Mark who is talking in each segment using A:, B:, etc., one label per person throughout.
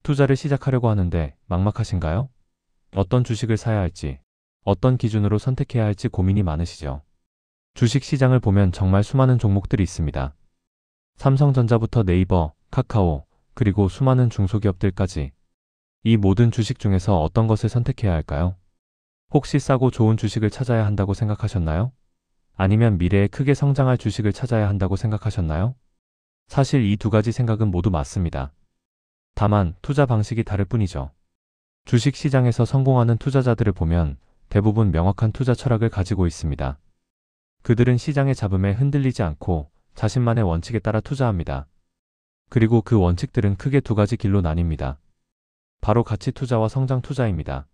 A: 투자를 시작하려고 하는데 막막하신가요? 어떤 주식을 사야 할지, 어떤 기준으로 선택해야 할지 고민이 많으시죠? 주식 시장을 보면 정말 수많은 종목들이 있습니다. 삼성전자부터 네이버, 카카오, 그리고 수많은 중소기업들까지. 이 모든 주식 중에서 어떤 것을 선택해야 할까요? 혹시 싸고 좋은 주식을 찾아야 한다고 생각하셨나요? 아니면 미래에 크게 성장할 주식을 찾아야 한다고 생각하셨나요? 사실 이 두 가지 생각은 모두 맞습니다. 다만 투자 방식이 다를 뿐이죠. 주식 시장에서 성공하는 투자자들을 보면 대부분 명확한 투자 철학을 가지고 있습니다. 그들은 시장의 잡음에 흔들리지 않고 자신만의 원칙에 따라 투자합니다. 그리고 그 원칙들은 크게 두 가지 길로 나뉩니다. 바로 가치 투자와 성장 투자입니다.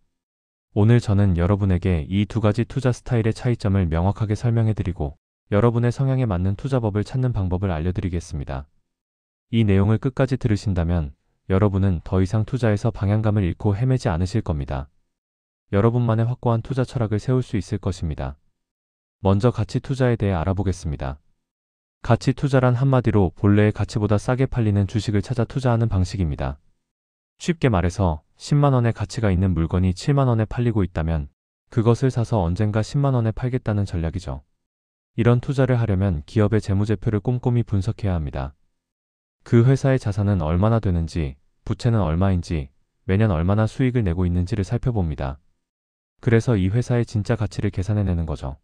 A: 오늘 저는 여러분에게 이 두 가지 투자 스타일의 차이점을 명확하게 설명해드리고 여러분의 성향에 맞는 투자법을 찾는 방법을 알려드리겠습니다. 이 내용을 끝까지 들으신다면 여러분은 더 이상 투자에서 방향감을 잃고 헤매지 않으실 겁니다. 여러분만의 확고한 투자 철학을 세울 수 있을 것입니다. 먼저 가치 투자에 대해 알아보겠습니다. 가치 투자란 한마디로 본래의 가치보다 싸게 팔리는 주식을 찾아 투자하는 방식입니다. 쉽게 말해서 10만 원의 가치가 있는 물건이 7만 원에 팔리고 있다면 그것을 사서 언젠가 10만 원에 팔겠다는 전략이죠. 이런 투자를 하려면 기업의 재무제표를 꼼꼼히 분석해야 합니다. 그 회사의 자산은 얼마나 되는지, 부채는 얼마인지, 매년 얼마나 수익을 내고 있는지를 살펴봅니다. 그래서 이 회사의 진짜 가치를 계산해내는 거죠.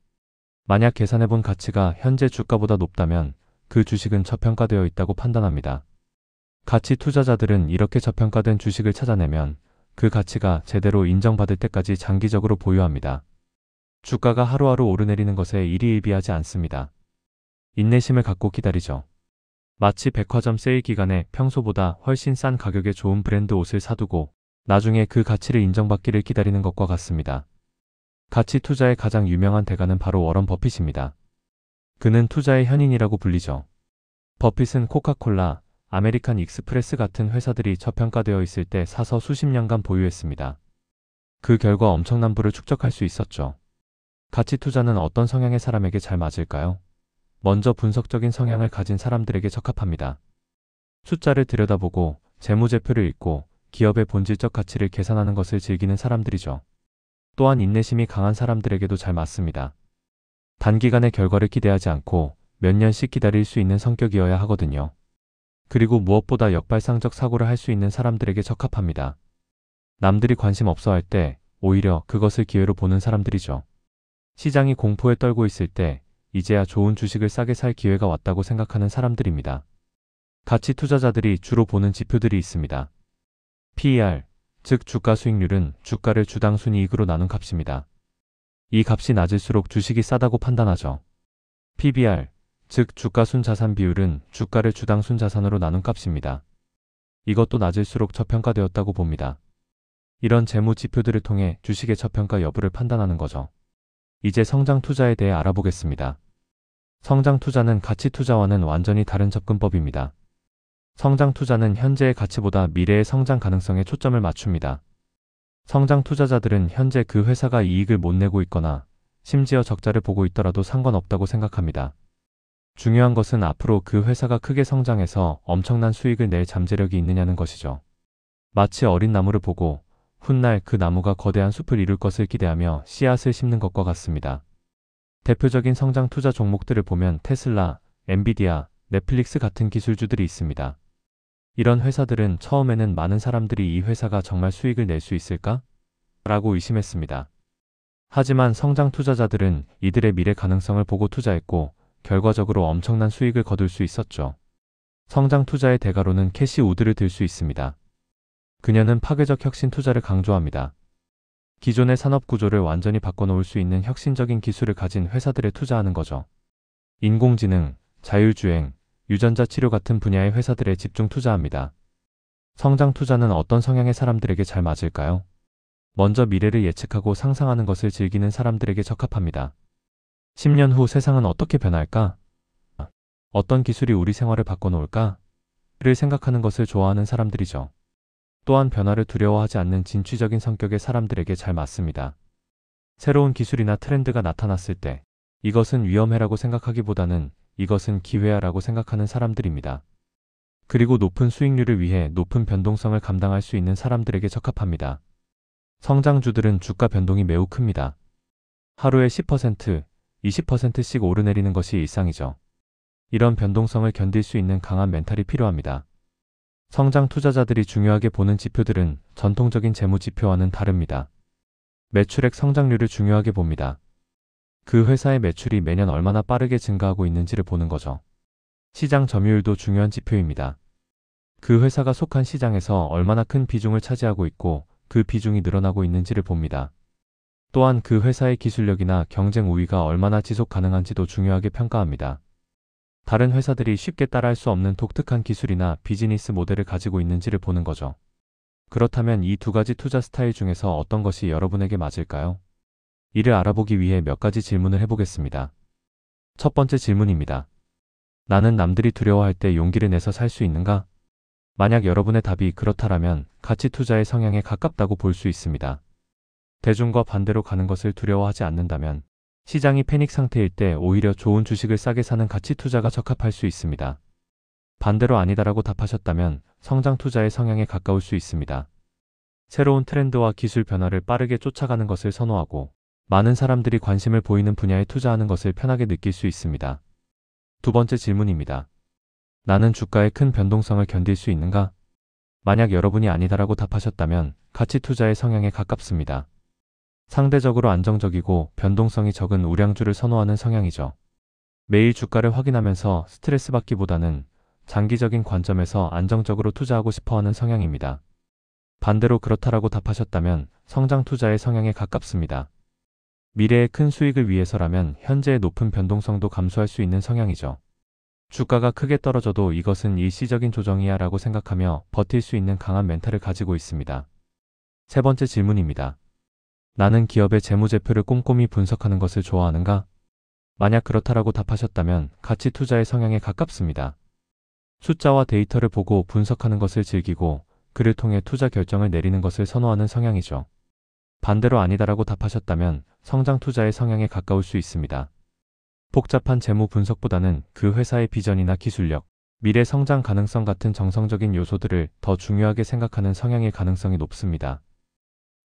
A: 만약 계산해본 가치가 현재 주가보다 높다면 그 주식은 저평가되어 있다고 판단합니다. 가치 투자자들은 이렇게 저평가된 주식을 찾아내면 그 가치가 제대로 인정받을 때까지 장기적으로 보유합니다. 주가가 하루하루 오르내리는 것에 일희일비하지 않습니다. 인내심을 갖고 기다리죠. 마치 백화점 세일 기간에 평소보다 훨씬 싼 가격에 좋은 브랜드 옷을 사두고 나중에 그 가치를 인정받기를 기다리는 것과 같습니다. 가치 투자의 가장 유명한 대가는 바로 워런 버핏입니다. 그는 투자의 현인이라고 불리죠. 버핏은 코카콜라, 아메리칸 익스프레스 같은 회사들이 저평가되어 있을 때 사서 수십 년간 보유했습니다. 그 결과 엄청난 부를 축적할 수 있었죠. 가치 투자는 어떤 성향의 사람에게 잘 맞을까요? 먼저 분석적인 성향을 가진 사람들에게 적합합니다. 숫자를 들여다보고 재무제표를 읽고 기업의 본질적 가치를 계산하는 것을 즐기는 사람들이죠. 또한 인내심이 강한 사람들에게도 잘 맞습니다. 단기간의 결과를 기대하지 않고 몇 년씩 기다릴 수 있는 성격이어야 하거든요. 그리고 무엇보다 역발상적 사고를 할 수 있는 사람들에게 적합합니다. 남들이 관심 없어 할 때 오히려 그것을 기회로 보는 사람들이죠. 시장이 공포에 떨고 있을 때 이제야 좋은 주식을 싸게 살 기회가 왔다고 생각하는 사람들입니다. 가치 투자자들이 주로 보는 지표들이 있습니다. PER, 즉 주가 수익률은 주가를 주당 순이익으로 나눈 값입니다. 이 값이 낮을수록 주식이 싸다고 판단하죠. PBR, 즉 주가 순자산 비율은 주가를 주당 순자산으로 나눈 값입니다. 이것도 낮을수록 저평가되었다고 봅니다. 이런 재무 지표들을 통해 주식의 저평가 여부를 판단하는 거죠. 이제 성장 투자에 대해 알아보겠습니다. 성장 투자는 가치 투자와는 완전히 다른 접근법입니다. 성장 투자는 현재의 가치보다 미래의 성장 가능성에 초점을 맞춥니다. 성장 투자자들은 현재 그 회사가 이익을 못 내고 있거나 심지어 적자를 보고 있더라도 상관없다고 생각합니다. 중요한 것은 앞으로 그 회사가 크게 성장해서 엄청난 수익을 낼 잠재력이 있느냐는 것이죠. 마치 어린 나무를 보고 훗날 그 나무가 거대한 숲을 이룰 것을 기대하며 씨앗을 심는 것과 같습니다. 대표적인 성장 투자 종목들을 보면 테슬라, 엔비디아, 넷플릭스 같은 기술주들이 있습니다. 이런 회사들은 처음에는 많은 사람들이 이 회사가 정말 수익을 낼 수 있을까? 라고 의심했습니다. 하지만 성장 투자자들은 이들의 미래 가능성을 보고 투자했고 결과적으로 엄청난 수익을 거둘 수 있었죠. 성장 투자의 대가로는 캐시 우드를 들 수 있습니다. 그녀는 파괴적 혁신 투자를 강조합니다. 기존의 산업 구조를 완전히 바꿔놓을 수 있는 혁신적인 기술을 가진 회사들에 투자하는 거죠. 인공지능, 자율주행, 유전자 치료 같은 분야의 회사들에 집중 투자합니다. 성장 투자는 어떤 성향의 사람들에게 잘 맞을까요? 먼저 미래를 예측하고 상상하는 것을 즐기는 사람들에게 적합합니다. 10년 후 세상은 어떻게 변할까? 어떤 기술이 우리 생활을 바꿔놓을까? 를 생각하는 것을 좋아하는 사람들이죠. 또한 변화를 두려워하지 않는 진취적인 성격의 사람들에게 잘 맞습니다. 새로운 기술이나 트렌드가 나타났을 때 이것은 위험해라고 생각하기보다는 이것은 기회야라고 생각하는 사람들입니다. 그리고 높은 수익률을 위해 높은 변동성을 감당할 수 있는 사람들에게 적합합니다. 성장주들은 주가 변동이 매우 큽니다. 하루에 10%, 20%씩 오르내리는 것이 일상이죠. 이런 변동성을 견딜 수 있는 강한 멘탈이 필요합니다. 성장 투자자들이 중요하게 보는 지표들은 전통적인 재무 지표와는 다릅니다. 매출액 성장률을 중요하게 봅니다. 그 회사의 매출이 매년 얼마나 빠르게 증가하고 있는지를 보는 거죠. 시장 점유율도 중요한 지표입니다. 그 회사가 속한 시장에서 얼마나 큰 비중을 차지하고 있고 그 비중이 늘어나고 있는지를 봅니다. 또한 그 회사의 기술력이나 경쟁 우위가 얼마나 지속 가능한지도 중요하게 평가합니다. 다른 회사들이 쉽게 따라할 수 없는 독특한 기술이나 비즈니스 모델을 가지고 있는지를 보는 거죠. 그렇다면 이 두 가지 투자 스타일 중에서 어떤 것이 여러분에게 맞을까요? 이를 알아보기 위해 몇 가지 질문을 해보겠습니다. 첫 번째 질문입니다. 나는 남들이 두려워할 때 용기를 내서 살 수 있는가? 만약 여러분의 답이 그렇다라면 가치 투자의 성향에 가깝다고 볼 수 있습니다. 대중과 반대로 가는 것을 두려워하지 않는다면 시장이 패닉 상태일 때 오히려 좋은 주식을 싸게 사는 가치 투자가 적합할 수 있습니다. 반대로 아니다라고 답하셨다면 성장 투자의 성향에 가까울 수 있습니다. 새로운 트렌드와 기술 변화를 빠르게 쫓아가는 것을 선호하고 많은 사람들이 관심을 보이는 분야에 투자하는 것을 편하게 느낄 수 있습니다. 두 번째 질문입니다. 나는 주가의 큰 변동성을 견딜 수 있는가? 만약 여러분이 아니다라고 답하셨다면 가치 투자의 성향에 가깝습니다. 상대적으로 안정적이고 변동성이 적은 우량주를 선호하는 성향이죠. 매일 주가를 확인하면서 스트레스 받기보다는 장기적인 관점에서 안정적으로 투자하고 싶어하는 성향입니다. 반대로 그렇다라고 답하셨다면 성장 투자의 성향에 가깝습니다. 미래의 큰 수익을 위해서라면 현재의 높은 변동성도 감수할 수 있는 성향이죠. 주가가 크게 떨어져도 이것은 일시적인 조정이야 라고 생각하며 버틸 수 있는 강한 멘탈을 가지고 있습니다. 세 번째 질문입니다. 나는 기업의 재무제표를 꼼꼼히 분석하는 것을 좋아하는가? 만약 그렇다라고 답하셨다면 가치 투자의 성향에 가깝습니다. 숫자와 데이터를 보고 분석하는 것을 즐기고 그를 통해 투자 결정을 내리는 것을 선호하는 성향이죠. 반대로 아니다라고 답하셨다면 성장 투자의 성향에 가까울 수 있습니다. 복잡한 재무 분석보다는 그 회사의 비전이나 기술력, 미래 성장 가능성 같은 정성적인 요소들을 더 중요하게 생각하는 성향일 가능성이 높습니다.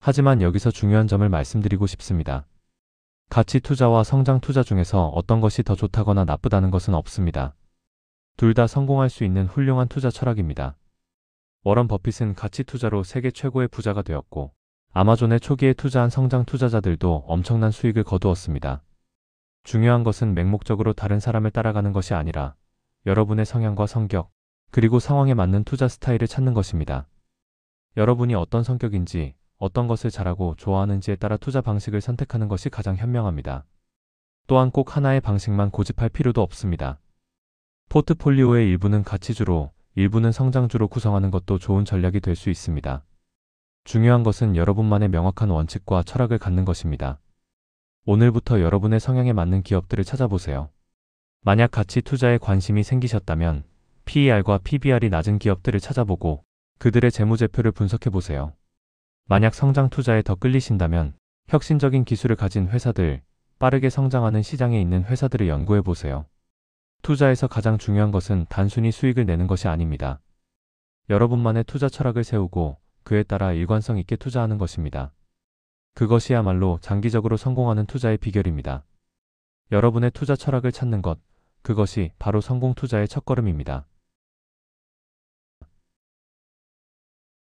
A: 하지만 여기서 중요한 점을 말씀드리고 싶습니다. 가치 투자와 성장 투자 중에서 어떤 것이 더 좋다거나 나쁘다는 것은 없습니다. 둘 다 성공할 수 있는 훌륭한 투자 철학입니다. 워런 버핏은 가치 투자로 세계 최고의 부자가 되었고 아마존의 초기에 투자한 성장 투자자들도 엄청난 수익을 거두었습니다. 중요한 것은 맹목적으로 다른 사람을 따라가는 것이 아니라 여러분의 성향과 성격, 그리고 상황에 맞는 투자 스타일을 찾는 것입니다. 여러분이 어떤 성격인지, 어떤 것을 잘하고 좋아하는지에 따라 투자 방식을 선택하는 것이 가장 현명합니다. 또한 꼭 하나의 방식만 고집할 필요도 없습니다. 포트폴리오의 일부는 가치주로, 일부는 성장주로 구성하는 것도 좋은 전략이 될 수 있습니다. 중요한 것은 여러분만의 명확한 원칙과 철학을 갖는 것입니다. 오늘부터 여러분의 성향에 맞는 기업들을 찾아보세요. 만약 가치 투자에 관심이 생기셨다면 PER과 PBR이 낮은 기업들을 찾아보고 그들의 재무제표를 분석해보세요. 만약 성장 투자에 더 끌리신다면 혁신적인 기술을 가진 회사들, 빠르게 성장하는 시장에 있는 회사들을 연구해보세요. 투자에서 가장 중요한 것은 단순히 수익을 내는 것이 아닙니다. 여러분만의 투자 철학을 세우고 그에 따라 일관성 있게 투자하는 것입니다. 그것이야말로 장기적으로 성공하는 투자의 비결입니다. 여러분의 투자 철학을 찾는 것, 그것이 바로 성공 투자의 첫걸음입니다.